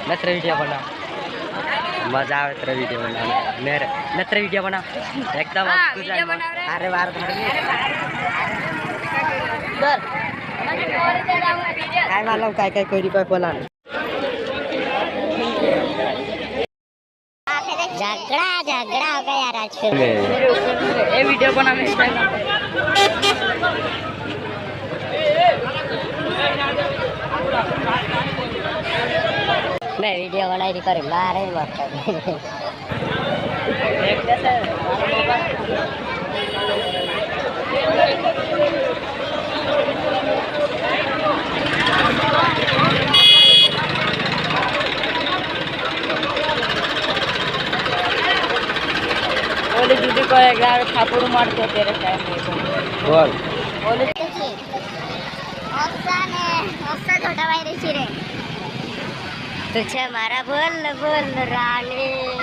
नत्र वीडियो बना मजा आवे तर वीडियो बना मेरे नत्र वीडियो बना एकदम अरे वार धर काय मालूम काय काय कोरी काय बोला झगड़ा झगड़ा हो गया यार आज ये वीडियो बनाने मैं वीडियो बनाई थी कर बाहर ही मत बोले दीदी को एक बार थापुड़ मार दो तेरे टाइम बोल बोले ऑक्सा छोटा भाई रे तुझे मारा बोल बोल रानी